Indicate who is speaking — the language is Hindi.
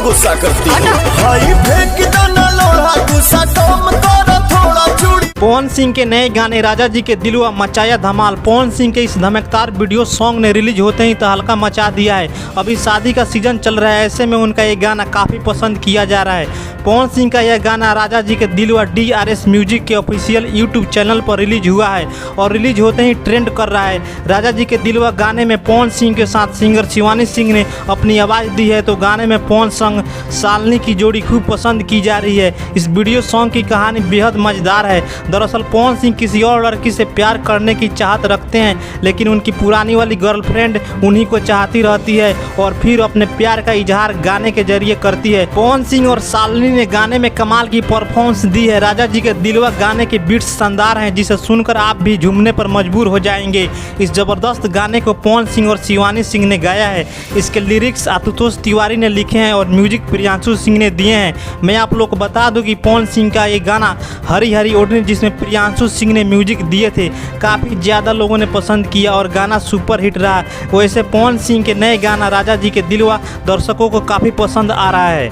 Speaker 1: गुस्सा करती हो? भाई फेंक दो ना लोढ़ा, गुस्सा कम करो थोड़ा चूड़ी।
Speaker 2: पवन सिंह के नए गाने राजा जी के दिलवा मचाया धमाल। पवन सिंह के इस धमाकेदार वीडियो सॉन्ग ने रिलीज होते ही तहलका मचा दिया है। अभी शादी का सीजन चल रहा है, ऐसे में उनका ये गाना काफ़ी पसंद किया जा रहा है। पवन सिंह का यह गाना राजा जी के दिलवा DRS म्यूजिक के ऑफिशियल यूट्यूब चैनल पर रिलीज हुआ है और रिलीज होते ही ट्रेंड कर रहा है। राजा जी के दिलवा गाने में पवन सिंह के साथ सिंगर शिवानी सिंह ने अपनी आवाज़ दी है, तो गाने में पवन संग शालिनी की जोड़ी खूब पसंद की जा रही है। इस वीडियो सॉन्ग की कहानी बेहद मज़ेदार है। दरअसल पवन सिंह किसी और लड़की से प्यार करने की चाहत रखते हैं, लेकिन उनकी पुरानी वाली गर्लफ्रेंड उन्हीं को चाहती रहती है और फिर अपने प्यार का इजहार गाने के जरिए करती है। पवन सिंह और शालिनी ने गाने में कमाल की परफॉर्मेंस दी है। राजा जी के दिलवा गाने के बीट्स शानदार हैं, जिसे सुनकर आप भी झूमने पर मजबूर हो जाएंगे। इस जबरदस्त गाने को पवन सिंह और शिवानी सिंह ने गाया है। इसके लिरिक्स आशुतोष तिवारी ने लिखे हैं और म्यूजिक प्रियांशु सिंह ने दिए हैं। मैं आप लोग को बता दूं कि पवन सिंह का ये गाना हरी हरी ओढ़नी, जिसमें प्रियांशु सिंह ने म्यूजिक दिए थे, काफ़ी ज़्यादा लोगों ने पसंद किया और गाना सुपर हिट रहा। वैसे पवन सिंह के नए गाना राजा जी के दिलवा दर्शकों को काफ़ी पसंद आ रहा है।